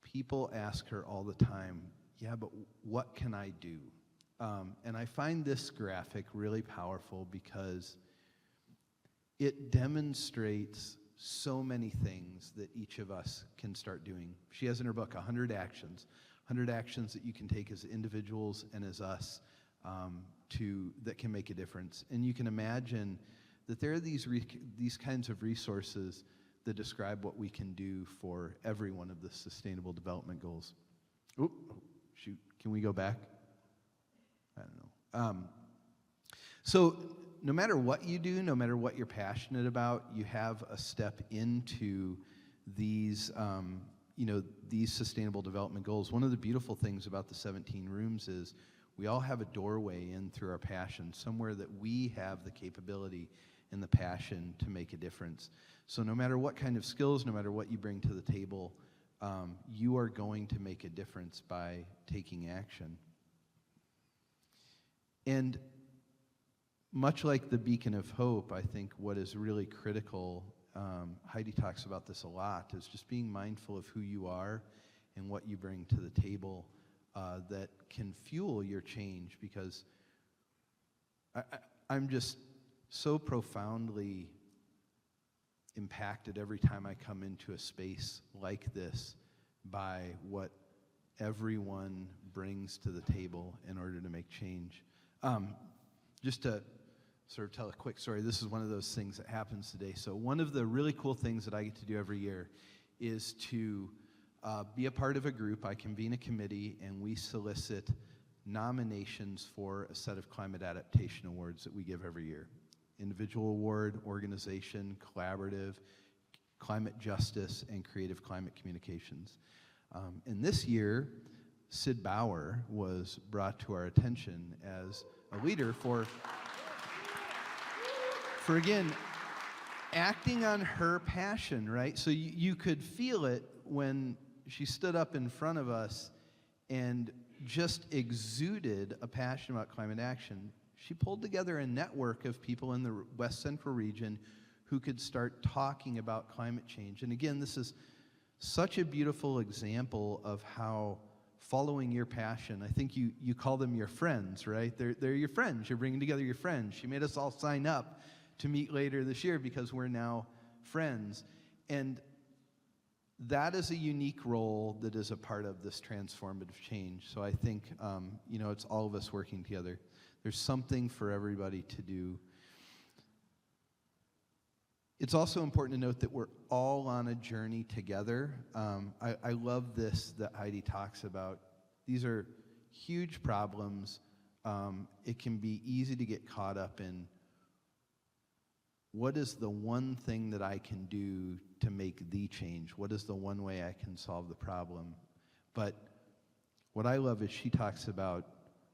people ask her all the time, yeah, but what can I do? And I find this graphic really powerful because it demonstrates so many things that each of us can start doing. She has in her book 100 actions that you can take as individuals and as us that can make a difference. And you can imagine that there are these kinds of resources that describe what we can do for every one of the Sustainable Development Goals. Oh, shoot, can we go back? I don't know. So no matter what you do, no matter what you're passionate about, you have a step into these, these Sustainable Development Goals. One of the beautiful things about the 17 rooms is we all have a doorway in through our passion, somewhere that we have the capability and the passion to make a difference. So no matter what kind of skills, no matter what you bring to the table, you are going to make a difference by taking action. And much like the beacon of hope, I think what is really critical, Heidi talks about this a lot, is just being mindful of who you are and what you bring to the table that can fuel your change, because I'm just so profoundly impacted every time I come into a space like this by what everyone brings to the table in order to make change. Just to sort of tell a quick story, this is one of those things that happens today. So one of the really cool things that I get to do every year is to be a part of a group. I convene a committee and we solicit nominations for a set of climate adaptation awards that we give every year. Individual award, organization, collaborative, climate justice, and creative climate communications. And this year, Sid Bauer was brought to our attention as a leader for again, acting on her passion, right? So you could feel it when she stood up in front of us and just exuded a passion about climate action. She pulled together a network of people in the West Central region who could start talking about climate change. And again, this is such a beautiful example of how following your passion, I think you call them your friends, right? They're your friends. You're bringing together your friends. She made us all sign up to meet later this year because we're now friends. And that is a unique role that is a part of this transformative change. So I think, it's all of us working together. There's something for everybody to do. It's also important to note that we're all on a journey together. I love this that Heidi talks about. These are huge problems. It can be easy to get caught up in what is the one thing that I can do to make the change? What is the one way I can solve the problem? But what I love is she talks about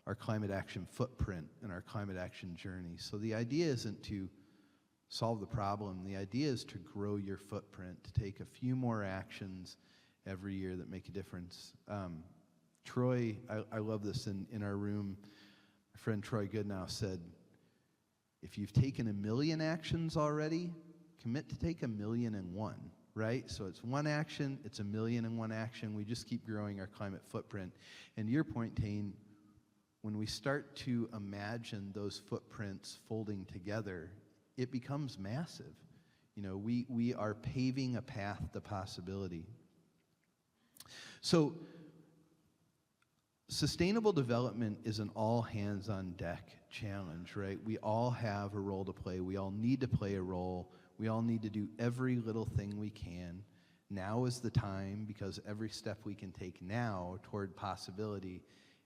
our climate action footprint and our climate action journey. So the idea isn't to solve the problem. The idea is to grow your footprint, to take a few more actions every year that make a difference. Troy, I love this in our room. My friend Troy Goodnow said, if you've taken 1 million actions already, commit to take 1,000,001, right? So it's one action, it's 1,000,001 action. We just keep growing our climate footprint. And to your point, Tane, when we start to imagine those footprints folding together, it becomes massive. We are paving a path to possibility. So sustainable development is an all-hands-on-deck challenge, right? We all have a role to play. We all need to play a role. We all need to do every little thing we can. Now is the time, because every step we can take now toward possibility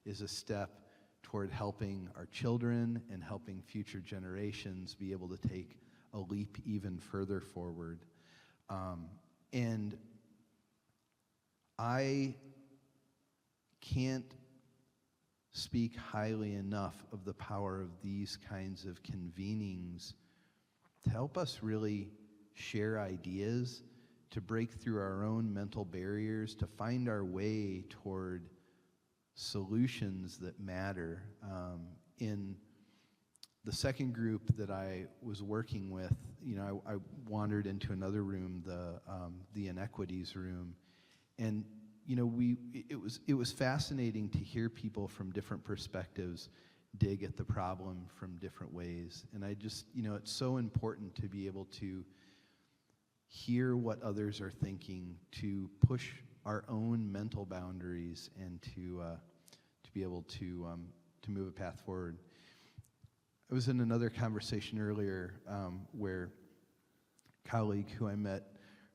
is a step toward helping our children and helping future generations be able to take a leap even further forward. And I can't speak highly enough of the power of these kinds of convenings to help us really share ideas, to break through our own mental barriers, to find our way toward solutions that matter. In the second group that I was working with, I wandered into another room, the inequities room, and it was fascinating to hear people from different perspectives dig at the problem from different ways. And I just, it's so important to be able to hear what others are thinking, to push our own mental boundaries, and to be able to move a path forward. I was in another conversation earlier where a colleague who I met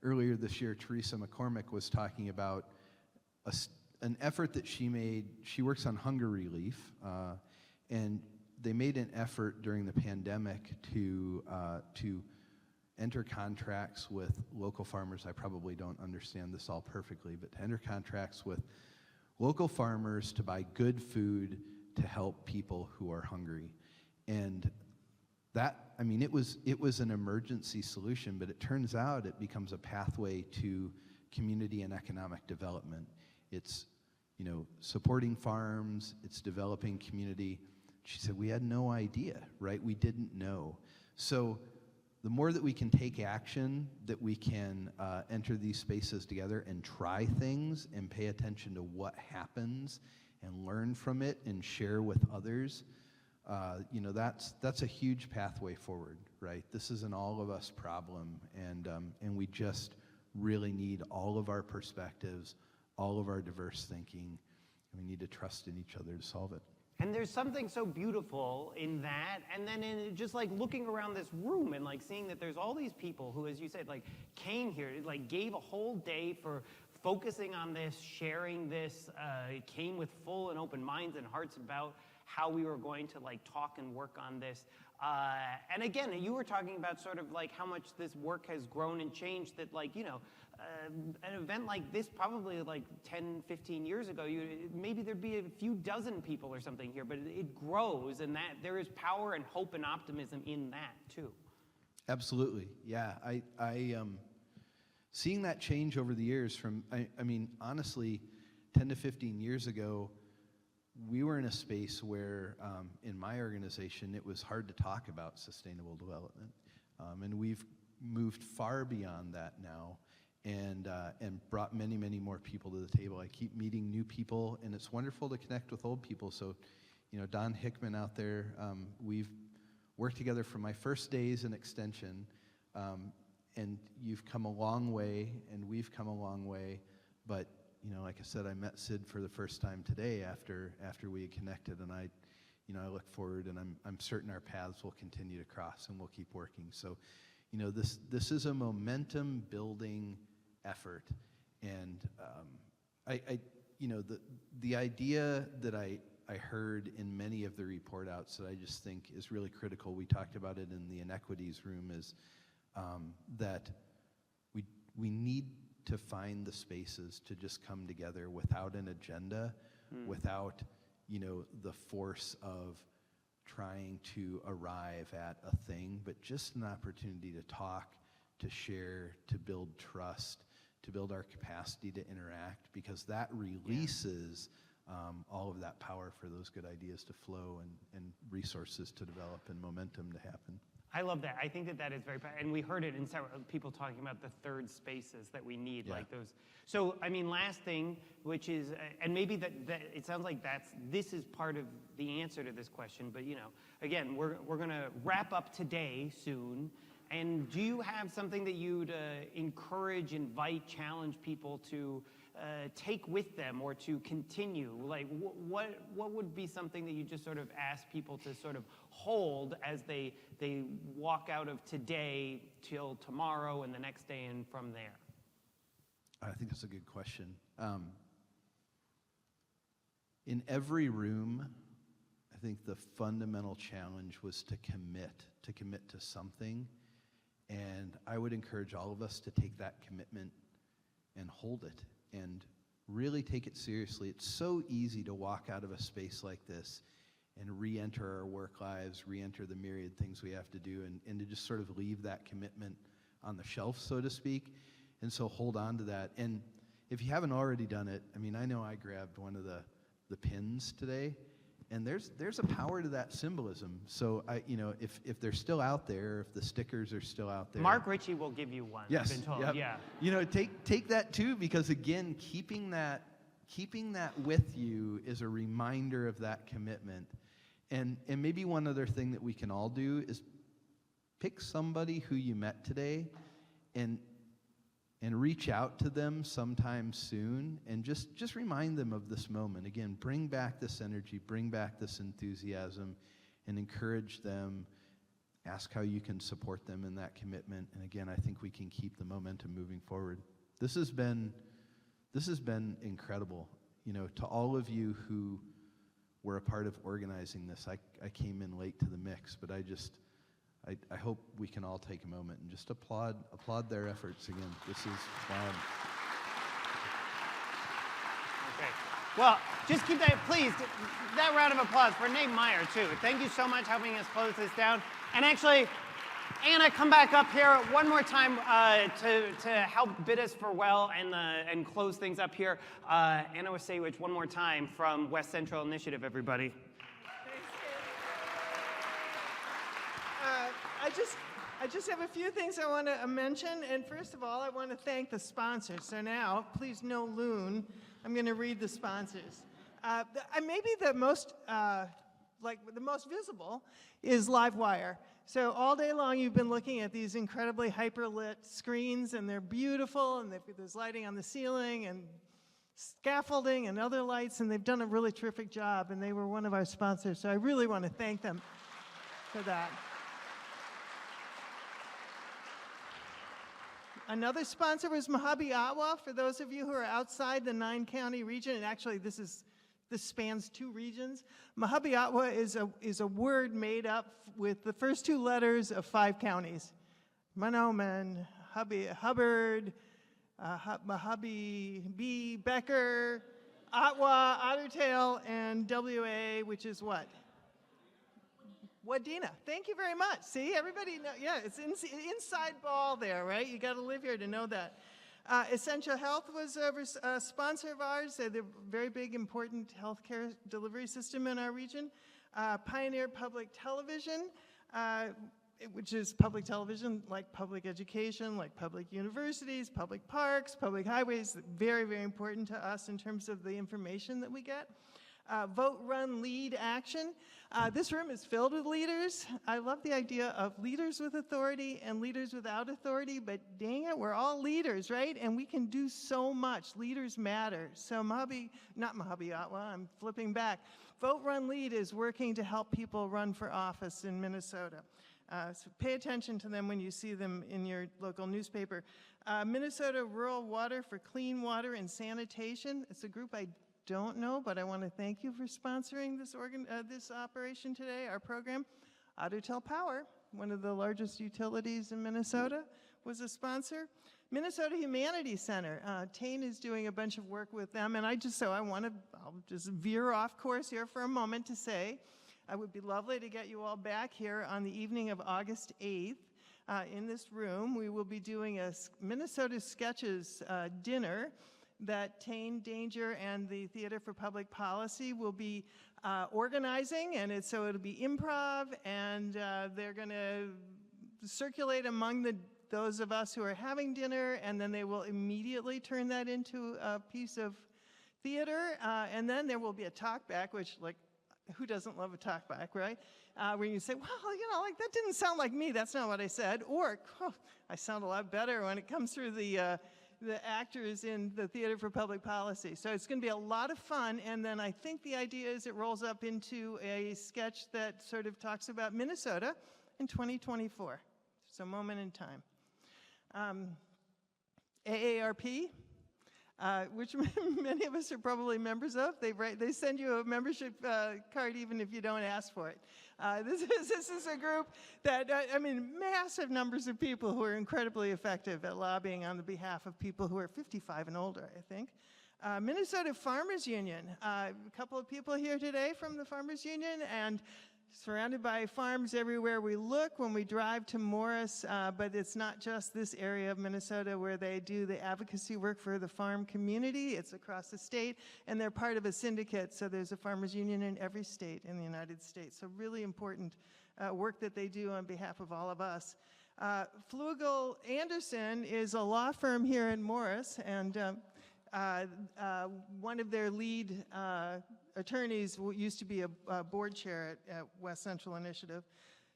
earlier this year, Teresa McCormick, was talking about an effort that she made. She works on hunger relief, and they made an effort during the pandemic to enter contracts with local farmers. I probably don't understand this all perfectly, but to enter contracts with local farmers to buy good food to help people who are hungry. And that, it was an emergency solution, but it turns out it becomes a pathway to community and economic development. It's, supporting farms, it's developing community. She said, we had no idea, right? We didn't know. So the more that we can take action, that we can enter these spaces together and try things and pay attention to what happens and learn from it and share with others, that's a huge pathway forward, right? This is an all of us problem, and we just really need all of our perspectives, all of our diverse thinking, and we need to trust in each other to solve it. And there's something so beautiful in that, and then in just like looking around this room and like seeing that there's all these people who, as you said, like came here, like gave a whole day for focusing on this, sharing this, came with full and open minds and hearts about how we were going to like talk and work on this. And again, you were talking about sort of like how much this work has grown and changed, that like, an event like this probably like 10, 15 years ago, maybe there'd be a few dozen people or something here, but it grows, and that there is power and hope and optimism in that too. Absolutely, yeah. I seeing that change over the years from, honestly, 10 to 15 years ago, we were in a space where, in my organization, it was hard to talk about sustainable development. And we've moved far beyond that now, and brought many, many more people to the table. I keep meeting new people, and it's wonderful to connect with old people. So, Don Hickman out there, we've worked together from my first days in Extension, and you've come a long way, and we've come a long way, but like I said, I met Sid for the first time today after we had connected, and I look forward, and I'm certain our paths will continue to cross, and we'll keep working. So, this is a momentum building effort, and the idea that I heard in many of the report outs that I just think is really critical. We talked about it in the inequities room, is that we need to find the spaces to just come together without an agenda, without, the force of trying to arrive at a thing, but just an opportunity to talk, to share, to build trust, to build our capacity to interact, because that releases all of that power for those good ideas to flow, and resources to develop, and momentum to happen. I love that. I think that is very, and we heard it in several people talking about the third spaces that we need, like those. So, last thing, which is, and maybe that it sounds like this is part of the answer to this question, but again, we're going to wrap up today soon. And do you have something that you'd encourage, invite, challenge people to take with them or to continue? Like, what would be something that you just sort of ask people to sort of hold as they walk out of today till tomorrow and the next day and from there? I think that's a good question. In every room, I think the fundamental challenge was to commit to something. And I would encourage all of us to take that commitment and hold it and really take it seriously. It's so easy to walk out of a space like this and re-enter our work lives, re-enter the myriad things we have to do, and to just sort of leave that commitment on the shelf, so to speak. And so hold on to that. And if you haven't already done it, I mean, I know I grabbed one of the pins today, and there's a power to that symbolism. So if they're still out there, if the stickers are still out there, Mark Ritchie will give you one. yes, I've been told. yep. Yeah. Take that too, because again, keeping that with you is a reminder of that commitment. And maybe one other thing that we can all do is pick somebody who you met today and reach out to them sometime soon and just remind them of this moment. Again, bring back this energy, bring back this enthusiasm, and encourage them. Ask how you can support them in that commitment. And again, I think we can keep the momentum moving forward. This has been incredible. To all of you who were a part of organizing this, I came in late to the mix, but I hope we can all take a moment and just applaud their efforts again. This is fun. Okay. Well, just keep that, please, that round of applause for Nate Meyer, too. Thank you so much for helping us close this down. And actually, Anna, come back up here one more time to help bid us farewell and close things up here. Anna Wasewicz, one more time from West Central Initiative, everybody. I just have a few things I want to mention, and first of all, I want to thank the sponsors. So now, please no loon. I'm going to read the sponsors. Maybe the most visible is Livewire. So all day long, you've been looking at these incredibly hyperlit screens, and they're beautiful, and there's lighting on the ceiling, and scaffolding, and other lights, and they've done a really terrific job, and they were one of our sponsors. So I really want to thank them for that. Another sponsor was Mojave Atwa. For those of you who are outside the 9-county region, and actually this spans 2 regions, Mojave Atwa is a word made up with the first 2 letters of 5 counties: Mahnomen, Hubbard, Mojave B, Becker, Atwa, Ottertail, and WA, which is what? Wadena. Thank you very much. See, everybody know, yeah, it's inside ball there, right? You got to live here to know that. Essential Health was a sponsor of ours. They're a very big, important healthcare delivery system in our region. Pioneer Public Television, which is public television like public education, like public universities, public parks, public highways, very, very important to us in terms of the information that we get. Vote, Run, Lead Action. This room is filled with leaders. I love the idea of leaders with authority and leaders without authority, but dang it, we're all leaders, right? And we can do so much. Leaders matter. So not Mojave Atwa, I'm flipping back. Vote, Run, Lead is working to help people run for office in Minnesota. So pay attention to them when you see them in your local newspaper. Minnesota Rural Water for Clean Water and Sanitation. It's a group I don't know, but I want to thank you for sponsoring this operation today, our program. Ottertail Power, one of the largest utilities in Minnesota, was a sponsor. Minnesota Humanities Center, Tane is doing a bunch of work with them, and I'll just veer off course here for a moment to say, it would be lovely to get you all back here on the evening of August 8th. In this room, we will be doing a Minnesota Sketches dinner that Tane Danger and the Theater for Public Policy will be organizing, and it'll be improv, and they're going to circulate among those of us who are having dinner, and then they will immediately turn that into a piece of theater, and then there will be a talk back, which, like, who doesn't love a talk back, right? Where you say, well, that didn't sound like me, that's not what I said, or I sound a lot better when it comes through the the actors in the Theater for Public Policy. So it's going to be a lot of fun, and then I think the idea is it rolls up into a sketch that sort of talks about Minnesota in 2024. It's a moment in time. AARP, which many of us are probably members of. They send you a membership card even if you don't ask for it. This is a group that, massive numbers of people who are incredibly effective at lobbying on the behalf of people who are 55 and older, I think. Minnesota Farmers Union, a couple of people here today from the Farmers Union, and surrounded by farms everywhere we look when we drive to Morris, but it's not just this area of Minnesota where they do the advocacy work for the farm community. It's across the state, and they're part of a syndicate, so there's a farmers union in every state in the United States. So really important work that they do on behalf of all of us. Flugel Anderson is a law firm here in Morris, and one of their lead attorneys used to be a board chair at West Central Initiative.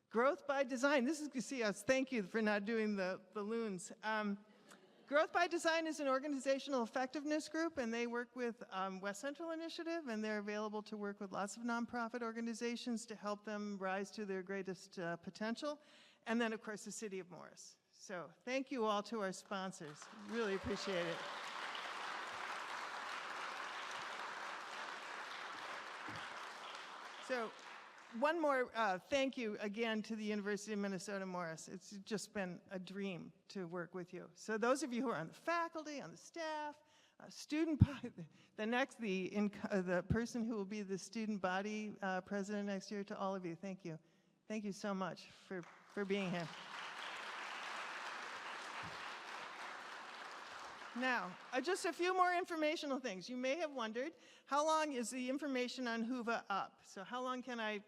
Growth by Design, this is, you see us, thank you for not doing the balloons. Growth by Design is an organizational effectiveness group, and they work with West Central Initiative, and they're available to work with lots of nonprofit organizations to help them rise to their greatest potential. And then, of course, the City of Morris. So thank you all to our sponsors. Really appreciate it. So one more thank you again to the University of Minnesota Morris. It's just been a dream to work with you. So those of you who are on the faculty, on the staff, student body, the person who will be the student body president next year, to all of you, thank you. Thank you so much for being here. Now, just a few more informational things. You may have wondered, how long is the information on Hoover up? So how long can I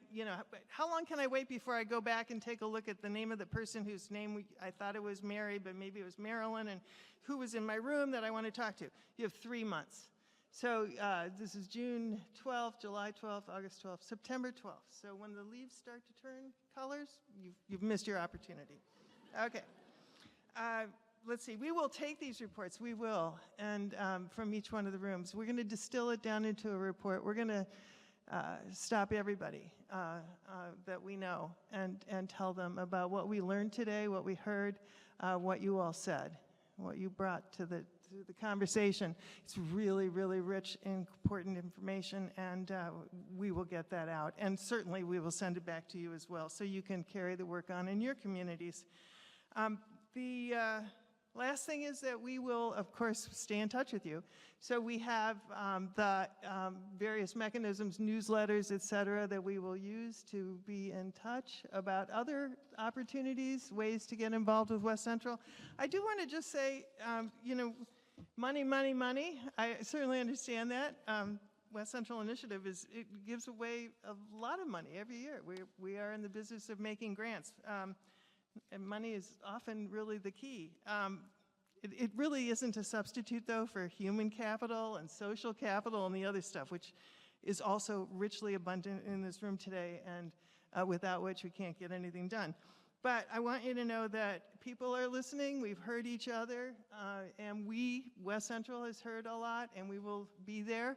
wait before I go back and take a look at the name of the person whose name I thought it was Mary, but maybe it was Marilyn, and who was in my room that I want to talk to? You have 3 months. So this is June 12th, July 12th, August 12th, September 12th. So when the leaves start to turn colors, you've missed your opportunity. Okay. Let's see, we will take these reports, we will, and from each one of the rooms. We're going to distill it down into a report. We're going to stop everybody that we know and tell them about what we learned today, what we heard, what you all said, what you brought to the conversation. It's really, really rich and important information, and we will get that out. And certainly we will send it back to you as well, so you can carry the work on in your communities. The last thing is that we will, of course, stay in touch with you. So we have the various mechanisms, newsletters, et cetera, that we will use to be in touch about other opportunities, ways to get involved with West Central. I do want to just say, money, money, money. I certainly understand that. West Central Initiative it gives away a lot of money every year. We are in the business of making grants. And money is often really the key. It really isn't a substitute, though, for human capital and social capital and the other stuff, which is also richly abundant in this room today, and without which we can't get anything done. But I want you to know that people are listening. We've heard each other, and West Central, has heard a lot, and we will be there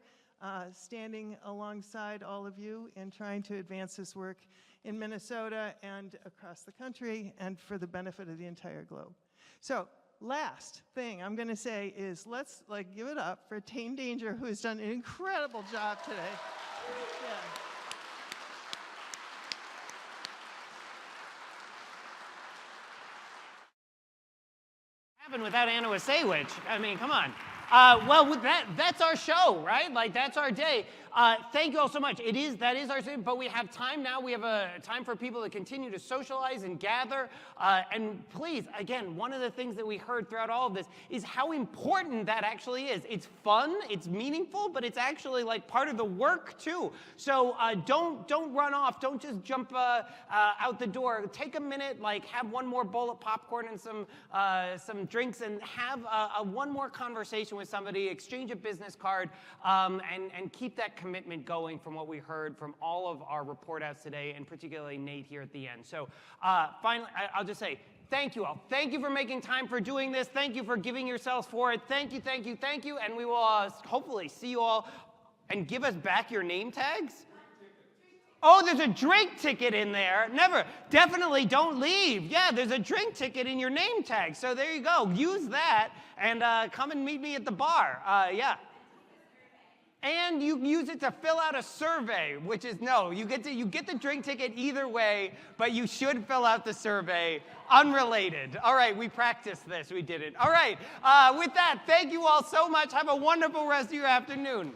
standing alongside all of you in trying to advance this work in Minnesota and across the country and for the benefit of the entire globe. So last thing I'm going to say is let's give it up for Tane Danger, who has done an incredible job today. Happen without Anna Wasewicz. I mean, come on. Well, that's our show, right? That's our day. Thank you all so much. That is our day, but we have time now. We have a time for people to continue to socialize and gather. And please, again, one of the things that we heard throughout all of this is how important that actually is. It's fun, it's meaningful, but it's actually part of the work too. So don't run off. Don't just jump out the door. Take a minute, have one more bowl of popcorn and some drinks, and have one more conversation with somebody. Exchange a business card, and keep that commitment going from what we heard from all of our report outs today, and particularly Nate here at the end. So finally, I'll just say thank you all. Thank you for making time for doing this. Thank you for giving yourselves for it. Thank you, thank you, thank you. And we will hopefully see you all and give us back your name tags. Oh, there's a drink ticket in there. Definitely don't leave. Yeah, there's a drink ticket in your name tag. So there you go. Use that and come and meet me at the bar. Yeah. And you use it to fill out a survey, which is you get the drink ticket either way, but you should fill out the survey. Unrelated. All right, we practiced this. We did it. All right. With that, thank you all so much. Have a wonderful rest of your afternoon.